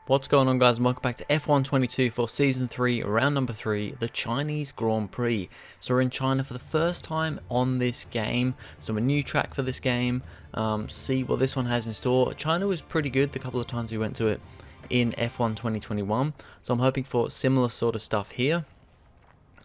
What's going on, guys, and welcome back to F1 22 for Season 3, Round number 3, the Chinese Grand Prix. So we're in China for the first time on this game, so a new track for this game, see what this one has in store. China was pretty good the couple of times we went to it in F1 2021, so I'm hoping for similar sort of stuff here.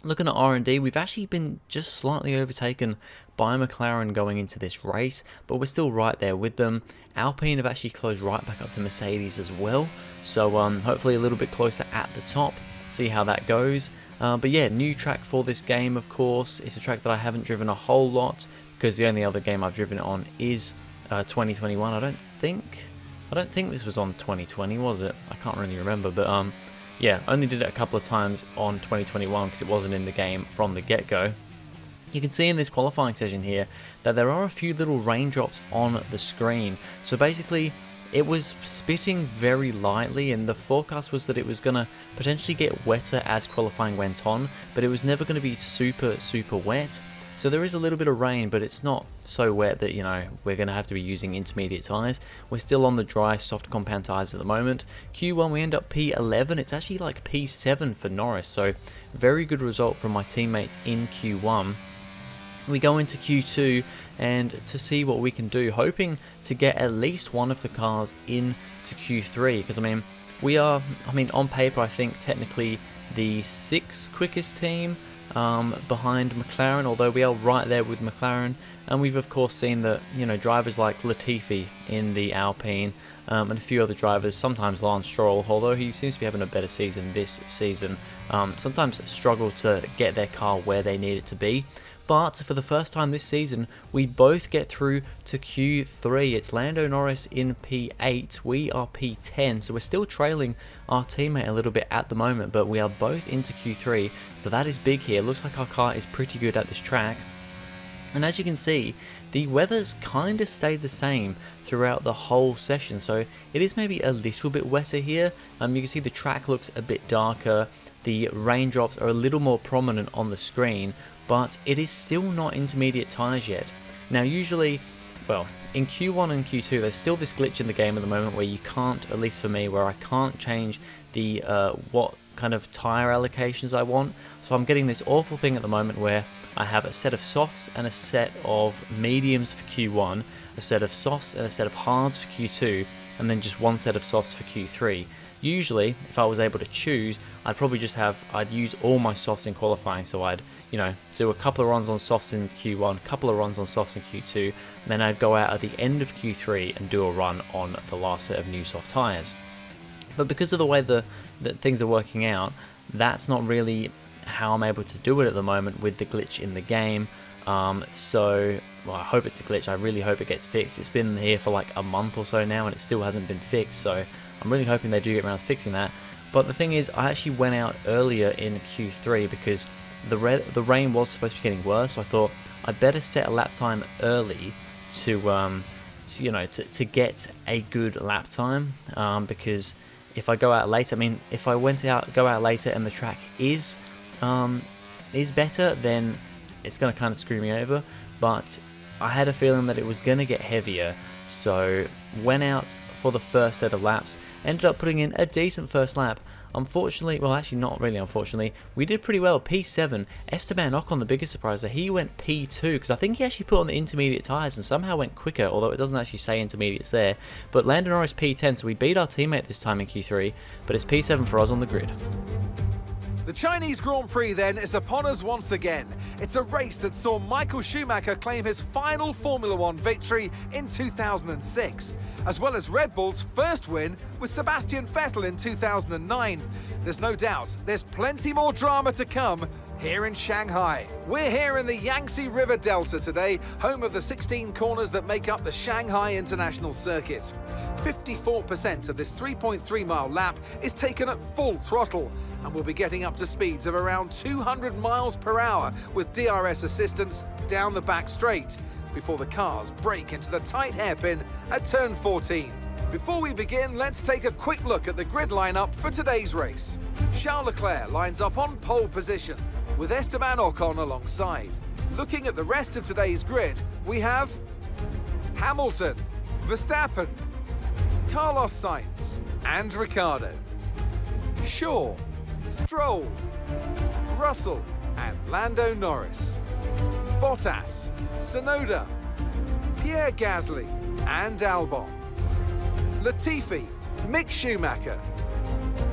Looking at R&D, we've actually been just slightly overtaken by McLaren going into this race, but we're still right there with them. Alpine have actually closed right back up to Mercedes as well, so hopefully a little bit closer at the top, see how that goes. But yeah, new track for this game, of course. It's a track that I haven't driven a whole lot, because the only other game I've driven it on is 2021. I don't think this was on 2020, was it? I can't really remember, but yeah, only did it a couple of times on 2021 because it wasn't in the game from the get-go. You can see in this qualifying session here that there are a few little raindrops on the screen. So basically, it was spitting very lightly, and the forecast was that it was going to potentially get wetter as qualifying went on, but it was never going to be super wet. So there is a little bit of rain, but it's not so wet that, you know, we're going to have to be using intermediate tyres. We're still on the dry, soft compound tyres at the moment. Q1 we end up P11. It's actually like P7 for Norris, so very good result from my teammates in Q1. We go into Q2 and to see what we can do, hoping to get at least one of the cars into Q3, because we are, on paper I think technically the 6th quickest team behind McLaren, although we are right there with McLaren. And we've of course seen that, you know, drivers like Latifi in the Alpine and a few other drivers, sometimes Lance Stroll, although he seems to be having a better season this season, sometimes struggle to get their car where they need it to be. But for the first time this season, we both get through to Q3. It's Lando Norris in P8, we are P10, so we're still trailing our teammate a little bit at the moment, but we are both into Q3, so that is big here. Looks like our car is pretty good at this track. And as you can see, the weather's kind of stayed the same throughout the whole session, so it is maybe a little bit wetter here. You can see the track looks a bit darker, the raindrops are a little more prominent on the screen, but it is still not intermediate tyres yet. Now usually, well, in Q1 and Q2 there's still this glitch in the game at the moment where you can't, at least for me, where I can't change the what kind of tyre allocations I want. So I'm getting this awful thing at the moment where I have a set of softs and a set of mediums for Q1, a set of softs and a set of hards for Q2, and then just one set of softs for Q3. Usually, if I was able to choose, I'd use all my softs in qualifying, so I'd, you know, do a couple of runs on softs in Q1, a couple of runs on softs in Q2, and then I'd go out at the end of Q3 and do a run on the last set of new soft tyres. But because of the way that things are working out, that's not really how I'm able to do it at the moment with the glitch in the game. So, well, I hope it's a glitch. I really hope it gets fixed. It's been here for like a month or so now and it still hasn't been fixed, so I'm really hoping they do get around to fixing that. But the thing is, I actually went out earlier in Q3 because the rain was supposed to be getting worse, so I thought I'd better set a lap time early to get a good lap time, because if I go out later, if I go out later and the track is better, then it's going to kind of screw me over. But I had a feeling that it was going to get heavier, so went out for the first set of laps, ended up putting in a decent first lap. Unfortunately, well, actually not really unfortunately, we did pretty well, P7. Esteban Ocon, the biggest surprise, that he went P2, because I think he actually put on the intermediate tyres and somehow went quicker, although it doesn't actually say intermediates there. But Lando Norris P10, so we beat our teammate this time in Q3, but it's P7 for us on the grid. The Chinese Grand Prix then is upon us once again. It's a race that saw Michael Schumacher claim his final Formula One victory in 2006, as well as Red Bull's first win with Sebastian Vettel in 2009. There's no doubt there's plenty more drama to come here in Shanghai. We're here in the Yangtze River Delta today, home of the 16 corners that make up the Shanghai International Circuit. 54% of this 3.3 mile lap is taken at full throttle, and we'll be getting up to speeds of around 200 miles per hour with DRS assistance down the back straight, before the cars break into the tight hairpin at turn 14. Before we begin, let's take a quick look at the grid lineup for today's race. Charles Leclerc lines up on pole position, with Esteban Ocon alongside. Looking at the rest of today's grid, we have Hamilton, Verstappen, Carlos Sainz, and Ricciardo. Shaw, Stroll, Russell and Lando Norris. Bottas, Tsunoda, Pierre Gasly and Albon. Latifi, Mick Schumacher,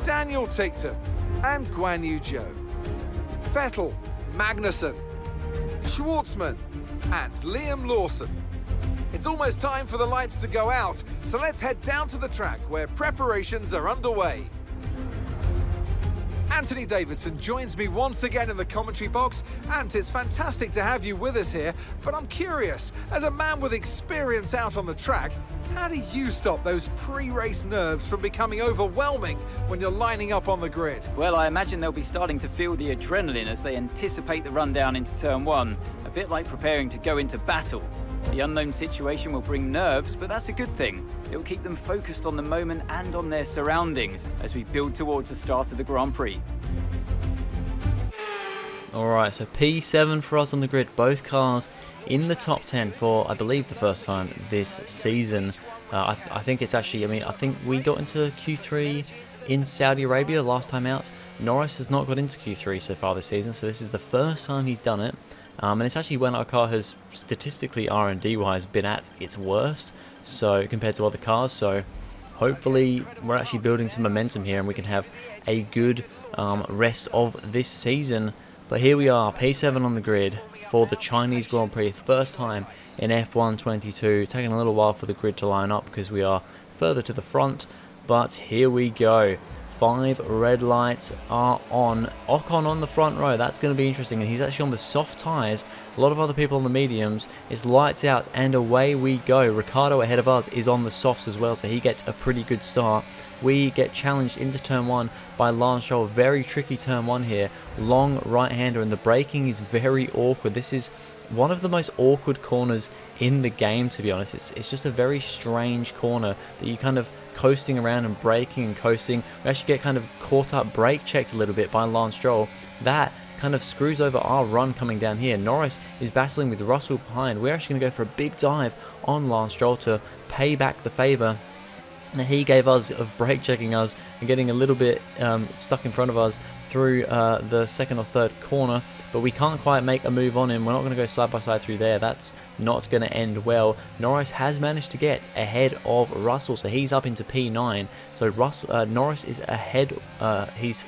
Daniel Ticktum and Guan Yu Zhou. Vettel, Magnussen, Schwartzman and Liam Lawson. It's almost time for the lights to go out, so let's head down to the track where preparations are underway. Anthony Davidson joins me once again in the commentary box, and it's fantastic to have you with us here, but I'm curious, as a man with experience out on the track, how do you stop those pre-race nerves from becoming overwhelming when you're lining up on the grid? Well, I imagine they'll be starting to feel the adrenaline as they anticipate the run down into turn one, a bit like preparing to go into battle. The unknown situation will bring nerves, but that's a good thing. It will keep them focused on the moment and on their surroundings as we build towards the start of the Grand Prix. Alright, so P7 for us on the grid, both cars in the top 10 for, I believe, the first time this season. I think it's actually, I think we got into Q3 in Saudi Arabia last time out. Norris has not got into Q3 so far this season, so this is the first time he's done it. And it's actually when our car has statistically R&D wise been at its worst, so compared to other cars. So hopefully we're actually building some momentum here and we can have a good rest of this season. But here we are, P7 on the grid for the Chinese Grand Prix, first time in F1 22. Taking a little while for the grid to line up because we are further to the front, but here we go. 5 red lights are on. Ocon on the front row, that's going to be interesting, and he's actually on the soft tyres. A lot of other people on the mediums. It's lights out and away we go. Ricciardo ahead of us is on the softs as well, so he gets a pretty good start. We get challenged into turn 1 by Lance Stroll. Very tricky turn 1 here. Long right-hander, and the braking is very awkward. This is one of the most awkward corners in the game, to be honest. It's just a very strange corner that you kind of coasting around and braking and coasting. We actually get kind of caught up, brake checked a little bit by Lance Stroll. That kind of screws over our run coming down here. Norris is battling with Russell behind. We're actually going to go for a big dive on Lance Stroll to pay back the favour that he gave us of brake checking us and getting a little bit stuck in front of us through the second or third corner. But we can't quite make a move on him. We're not going to go side by side through there. That's not going to end well. Norris has managed to get ahead of Russell, so he's up into P9. So Norris is ahead. He's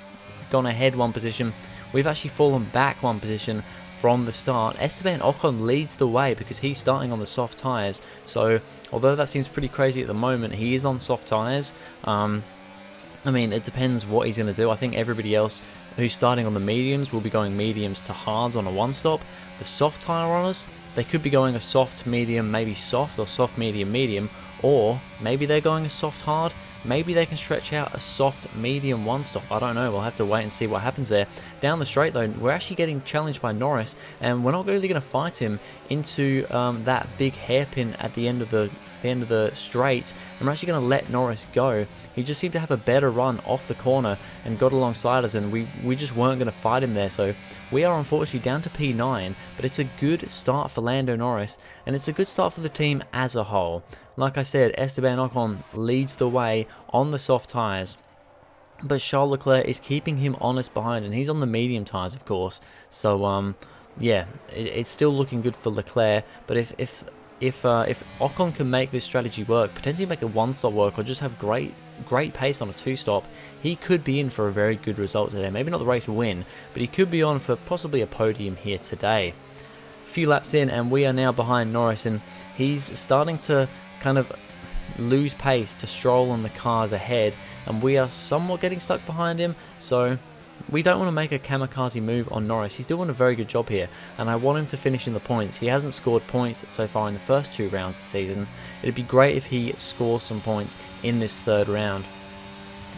gone ahead one position. We've actually fallen back one position from the start. Esteban Ocon leads the way because he's starting on the soft tyres. So although that seems pretty crazy at the moment, he is on soft tyres. I mean, it depends what he's going to do. I think everybody else who's starting on the mediums will be going mediums to hards on a one-stop. The soft tyre runners, they could be going a soft, medium, maybe soft, or soft, medium, medium, or maybe they're going a soft, hard. Maybe they can stretch out a soft, medium one-stop. I don't know. We'll have to wait and see what happens there. Down the straight, though, we're actually getting challenged by Norris, and we're not really going to fight him into that big hairpin at the end of the straight. And we're actually going to let Norris go. He just seemed to have a better run off the corner and got alongside us, and we just weren't going to fight him there. So we are unfortunately down to P9, but it's a good start for Lando Norris, and it's a good start for the team as a whole. Like I said, Esteban Ocon leads the way on the soft tyres, but Charles Leclerc is keeping him honest behind, and he's on the medium tyres, of course. So yeah, it's still looking good for Leclerc. But if Ocon can make this strategy work, potentially make a one-stop work, or just have great pace on a two-stop, he could be in for a very good result today. Maybe not the race win, but he could be on for possibly a podium here today. A few laps in, and we are now behind Norris, and he's starting to kind of lose pace to Stroll and the cars ahead, and we are somewhat getting stuck behind him. So we don't want to make a kamikaze move on Norris. He's doing a very good job here, and I want him to finish in the points. He hasn't scored points so far in the first 2 rounds of the season. It'd be great if he scores some points in this 3rd round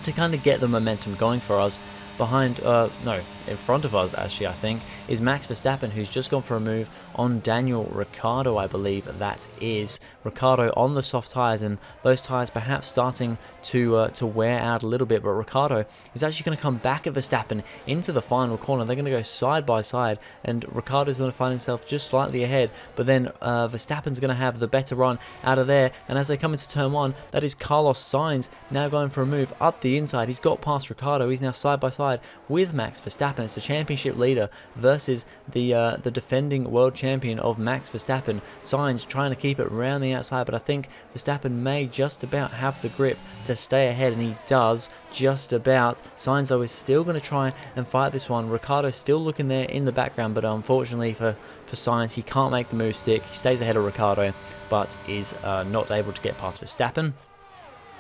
to kind of get the momentum going for us. behind, no, in front of us actually, I think, is Max Verstappen, who's just gone for a move on Daniel Ricciardo, I believe that is. Ricciardo on the soft tyres, and those tyres perhaps starting to wear out a little bit, but Ricciardo is actually going to come back at Verstappen into the final corner. They're going to go side by side, and Ricciardo's going to find himself just slightly ahead, but then Verstappen's going to have the better run out of there, and as they come into turn 1, that is Carlos Sainz now going for a move up the inside. He's got past Ricciardo. He's now side by side with Max Verstappen. It's the championship leader versus the defending world champion of Max Verstappen. Sainz trying to keep it round the outside, but I think Verstappen may just about have the grip to stay ahead, and he does just about. Sainz though is still going to try and fight this one. Ricciardo's still looking there in the background, but unfortunately for Sainz, he can't make the move stick. He stays ahead of Ricciardo, but is not able to get past Verstappen.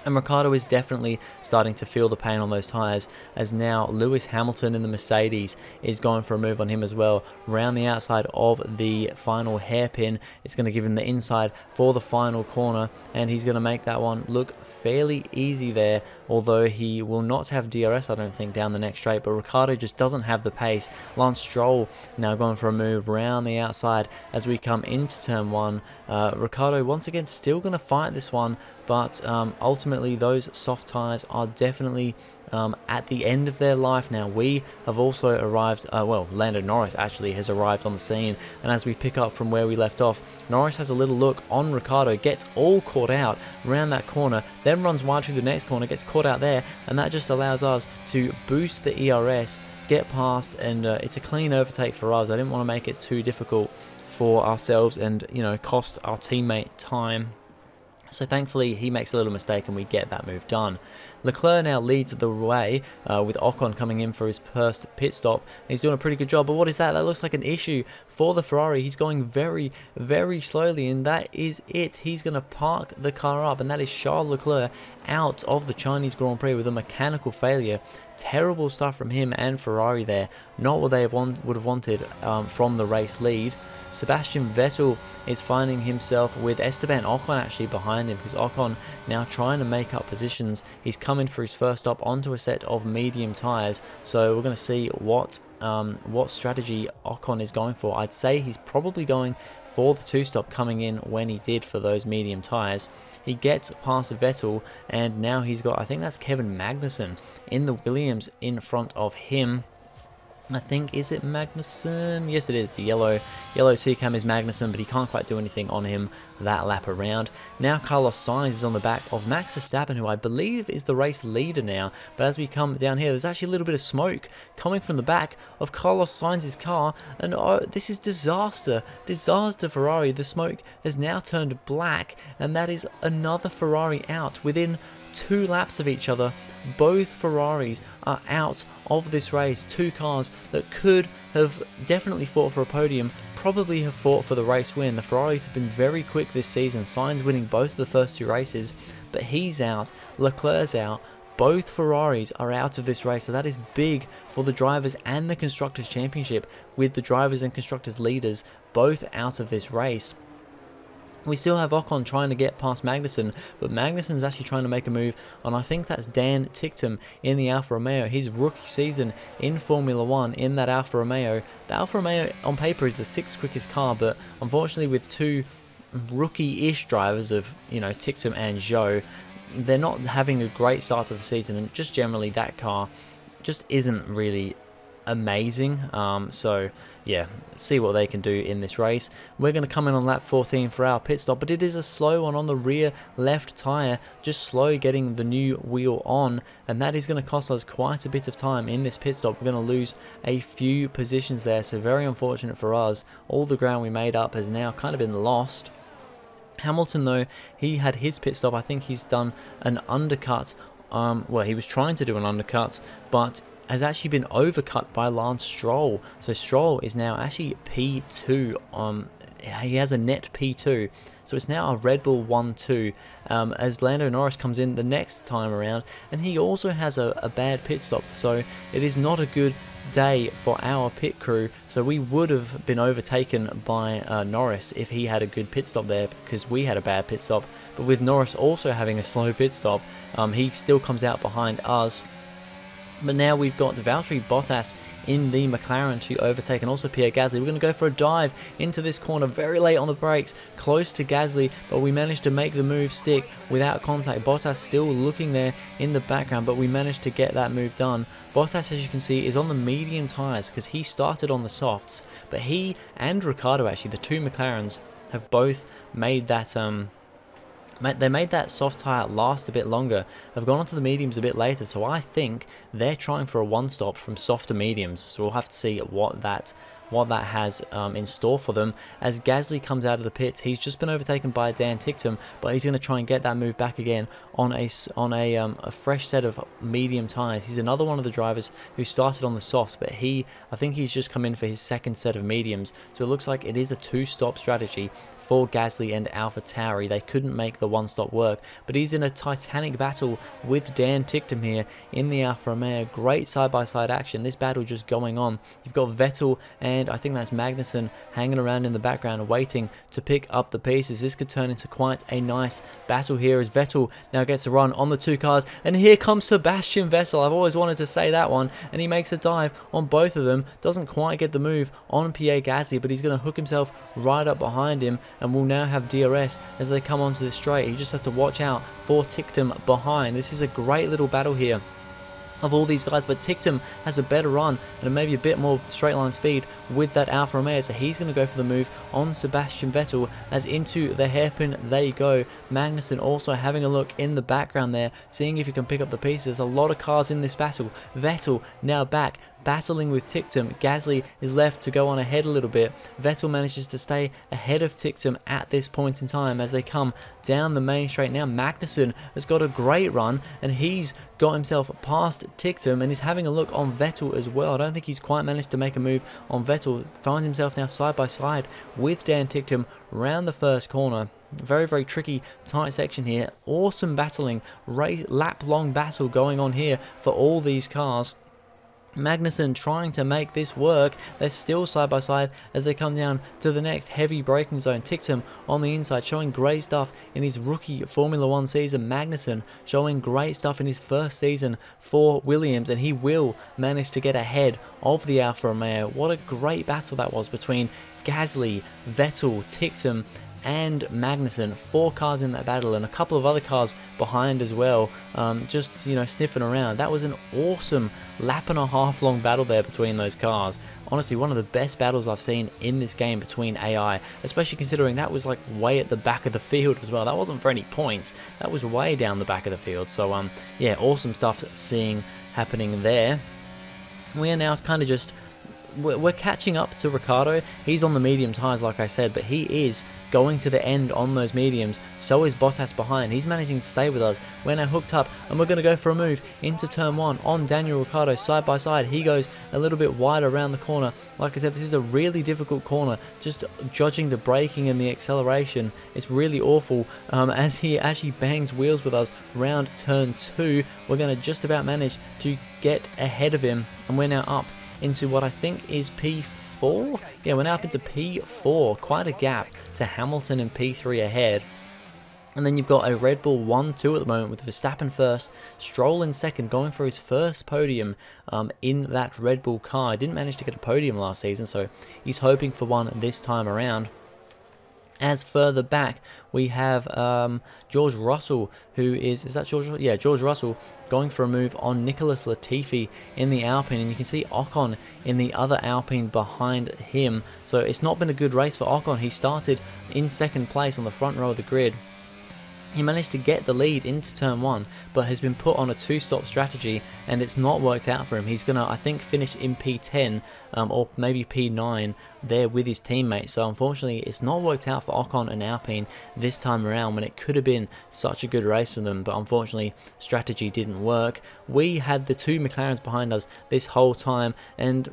And Ricciardo is definitely starting to feel the pain on those tyres, as now Lewis Hamilton in the Mercedes is going for a move on him as well. Round the outside of the final hairpin, it's going to give him the inside for the final corner, and he's going to make that one look fairly easy there, although he will not have DRS, I don't think, down the next straight, but Ricciardo just doesn't have the pace. Lance Stroll now going for a move round the outside as we come into turn 1. Ricciardo once again still going to fight this one, but ultimately those soft tyres are definitely at the end of their life now. We have also arrived, well, Lando Norris actually has arrived on the scene, and as we pick up from where we left off, Norris has a little look on Ricciardo, gets all caught out around that corner, then runs wide through the next corner, gets caught out there, and that just allows us to boost the ERS, get past, and it's a clean overtake for us. I didn't want to make it too difficult for ourselves and, you know, cost our teammate time. So thankfully he makes a little mistake and we get that move done. Leclerc now leads the way with Ocon coming in for his first pit stop. He's doing a pretty good job, but what is that? That looks like an issue for the Ferrari. He's going very, very slowly, and that is it. He's going to park the car up, and that is Charles Leclerc out of the Chinese Grand Prix with a mechanical failure. Terrible stuff from him and Ferrari there. Not what they would have wanted from the race lead. Sebastian Vettel is finding himself with Esteban Ocon actually behind him, because Ocon now trying to make up positions. He's coming for his first stop onto a set of medium tyres, so we're going to see what strategy Ocon is going for. I'd say he's probably going for the two-stop, coming in when he did for those medium tyres. He gets past Vettel, and now he's got, I think that's Kevin Magnussen in the Williams in front of him. I think, is it Magnussen? Yes, it is. The yellow TCAM is Magnussen, but he can't quite do anything on him that lap around. Now Carlos Sainz is on the back of Max Verstappen, who I believe is the race leader now. But as we come down here, there's actually a little bit of smoke coming from the back of Carlos Sainz's car, and oh, this is disaster. Disaster, Ferrari. The smoke has now turned black, and that is another Ferrari out within 2 laps of each other. Both Ferraris are out of this race. 2 cars that could have definitely fought for a podium, probably have fought for the race win. The Ferraris have been very quick this season. Sainz winning both of the first 2 races, but he's out. Leclerc's out. Both Ferraris are out of this race, so that is big for the drivers and the Constructors' Championship, with the drivers and Constructors leaders both out of this race. We still have Ocon trying to get past Magnussen, but Magnussen's actually trying to make a move on, I think that's Dan Ticktum in the Alfa Romeo. His rookie season in Formula 1 in that Alfa Romeo. The Alfa Romeo on paper is the 6th quickest car, but unfortunately with 2 rookie-ish drivers of, you know, Ticktum and Zhou, they're not having a great start to the season, and just generally that car just isn't really amazing. So yeah, see what they can do in this race. We're going to come in on lap 14 for our pit stop, but it is a slow one on the rear left tyre, just slow getting the new wheel on, and that is going to cost us quite a bit of time in this pit stop. We're going to lose a few positions there, so very unfortunate for us. All the ground we made up has now kind of been lost. Hamilton though, he had his pit stop. I think he's done an undercut. Well, he was trying to do an undercut, but has actually been overcut by Lance Stroll. So Stroll is now actually P2. He has a net P2. So it's now a Red Bull 1-2 as Lando Norris comes in the next time around. And he also has a bad pit stop. So it is not a good day for our pit crew. So we would have been overtaken by Norris if he had a good pit stop there, because we had a bad pit stop. But with Norris also having a slow pit stop, he still comes out behind us. But now we've got Valtteri Bottas in the McLaren to overtake, and also Pierre Gasly. We're going to go for a dive into this corner very late on the brakes, close to Gasly, but we managed to make the move stick without contact. Bottas still looking there in the background, but we managed to get that move done. Bottas, as you can see, is on the medium tyres because he started on the softs, but he and Ricciardo, actually, the two McLarens, have both made that they made that soft tyre last a bit longer, have gone onto the mediums a bit later, so I think they're trying for a one-stop from soft to mediums, so we'll have to see what that has in store for them. As Gasly comes out of the pits, he's just been overtaken by Dan Ticktum, but he's going to try and get that move back again on a fresh set of medium tyres. He's another one of the drivers who started on the softs, but I think he's just come in for his second set of mediums, so it looks like it is a two-stop strategy for Gasly and AlphaTauri. They couldn't make the one-stop work, but he's in a titanic battle with Dan Ticktum here in the Alfa Romeo. Great side-by-side action. This battle just going on. You've got Vettel and I think that's Magnussen hanging around in the background waiting to pick up the pieces. This could turn into quite a nice battle here as Vettel now gets a run on the two cars, and here comes Sebastian Vettel. I've always wanted to say that one, and he makes a dive on both of them. Doesn't quite get the move on Pierre Gasly, but he's going to hook himself right up behind him, and will now have DRS as they come onto the straight. He just has to watch out for Ticktum behind. This is a great little battle here of all these guys, but Ticktum has a better run and maybe a bit more straight line speed with that Alfa Romeo, so he's going to go for the move on Sebastian Vettel as into the hairpin they go. Magnussen also having a look in the background there, seeing if he can pick up the pieces. There's a lot of cars in this battle. Vettel now back, battling with Ticktum. Gasly is left to go on ahead a little bit. Vettel manages to stay ahead of Ticktum at this point in time as they come down the main straight. Now Magnussen has got a great run, and he's got himself past Ticktum and is having a look on Vettel as well. I don't think he's quite managed to make a move on Vettel. Finds himself now side by side with Dan Ticktum round the first corner. Very, very tricky, tight section here. Awesome battling, lap long battle going on here for all these cars. Magnussen trying to make this work. They're still side by side as they come down to the next heavy braking zone. Ticktum on the inside showing great stuff in his rookie Formula 1 season. Magnussen showing great stuff in his first season for Williams, and he will manage to get ahead of the Alfa Romeo. What a great battle that was between Gasly, Vettel, Ticktum and Magnussen. 4 cars in that battle and a couple of other cars behind as well, just sniffing around. That was an awesome lap and a half long battle there between those cars. Honestly, one of the best battles I've seen in this game between AI, especially considering that was like way at the back of the field as well. That wasn't for any points, that was way down the back of the field. So yeah, awesome stuff seeing happening there. We are now kind of just we're catching up to Ricciardo. He's on the medium tyres, like I said, but he is going to the end on those mediums. So is Bottas behind. He's managing to stay with us. We're now hooked up, and we're going to go for a move into turn 1 on Daniel Ricciardo side by side. He goes a little bit wide around the corner. Like I said, this is a really difficult corner. Just judging the braking and the acceleration, it's really awful. As he actually bangs wheels with us round turn 2, we're going to just about manage to get ahead of him, and we're now up into what I think is P4. Yeah, we're now up into P4. Quite a gap to Hamilton and P3 ahead. And then you've got a Red Bull 1-2 at the moment with Verstappen first, Stroll in second, going for his first podium in that Red Bull car. Didn't manage to get a podium last season, so he's hoping for one this time around. As further back, we have George Russell, who is that George? Yeah, George Russell going for a move on Nicholas Latifi in the Alpine, and you can see Ocon in the other Alpine behind him. So it's not been a good race for Ocon. He started in second place on the front row of the grid. He managed to get the lead into turn 1, but has been put on a 2-stop strategy, and it's not worked out for him. He's going to, I think, finish in P10 or maybe P9 there with his teammates. So unfortunately, it's not worked out for Ocon and Alpine this time around when it could have been such a good race for them, but unfortunately, strategy didn't work. We had the 2 McLarens behind us this whole time, and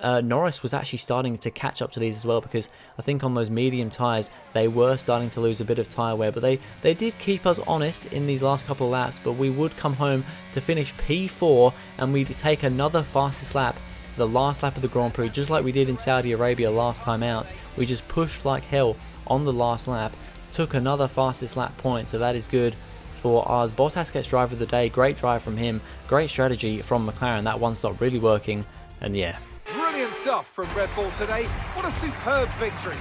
Norris was actually starting to catch up to these as well, because I think on those medium tyres they were starting to lose a bit of tyre wear, but they did keep us honest in these last couple of laps. But we would come home to finish P4, and we'd take another fastest lap, the last lap of the Grand Prix, just like we did in Saudi Arabia last time out. We just pushed like hell on the last lap, took another fastest lap point, so that is good for us. Bottas gets driver of the day. Great drive from him. Great strategy from McLaren. That one stop really working. And yeah. Brilliant stuff from Red Bull today. What a superb victory.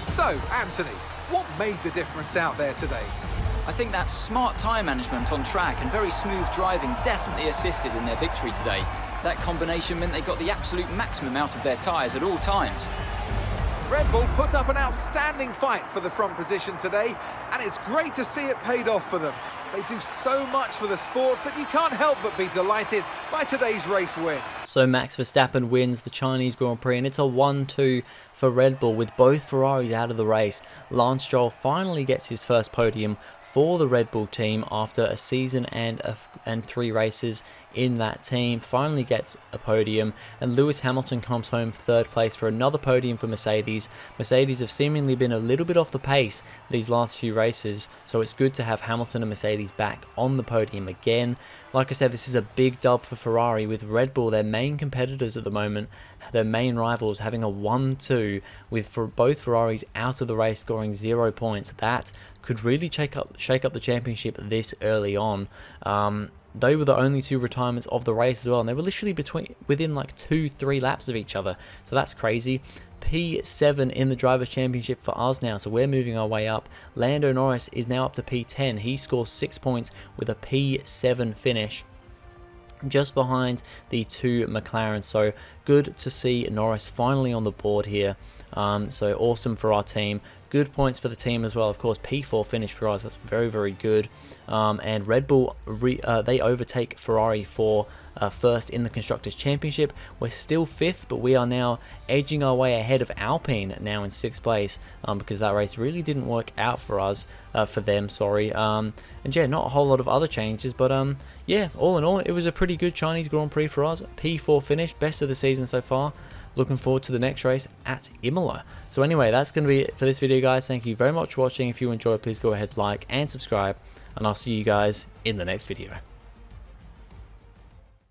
So, Anthony, what made the difference out there today? I think that smart tyre management on track and very smooth driving definitely assisted in their victory today. That combination meant they got the absolute maximum out of their tyres at all times. Red Bull put up an outstanding fight for the front position today, and it's great to see it paid off for them. They do so much for the sports that you can't help but be delighted by today's race win. So Max Verstappen wins the Chinese Grand Prix, and it's a 1-2 for Red Bull with both Ferraris out of the race. Lance Stroll finally gets his first podium for the Red Bull team after a season and 3 races in that team. Finally gets a podium, and Lewis Hamilton comes home 3rd place for another podium for Mercedes. Mercedes have seemingly been a little bit off the pace these last few races, so it's good to have Hamilton and Mercedes back on the podium again. Like I said, this is a big dub for Ferrari, with Red Bull, their main competitors at the moment, their main rivals, having a 1-2 with both Ferraris out of the race, scoring 0 points. That could really shake up the championship this early on. They were the only 2 retirements of the race as well, and they were literally within like 2-3 laps of each other, so that's crazy. P7 in the Drivers' Championship for us now, so we're moving our way up. Lando Norris is now up to P10. He scores 6 points with a P7 finish, just behind the 2 McLarens. So good to see Norris finally on the board here. So awesome for our team. Good points for the team as well. Of course, P4 finish for us. That's very, very good. And Red Bull, they overtake Ferrari for first in the Constructors' Championship. We're still 5th, but we are now edging our way ahead of Alpine, now in 6th place, because that race really didn't work out for us, for them, sorry. And yeah, not a whole lot of other changes, but yeah, all in all, it was a pretty good Chinese Grand Prix for us. P4 finish, best of the season so far. Looking forward to the next race at Imola. So anyway, that's going to be it for this video, guys. Thank you very much for watching. If you enjoyed, please go ahead, like and subscribe, and I'll see you guys in the next video.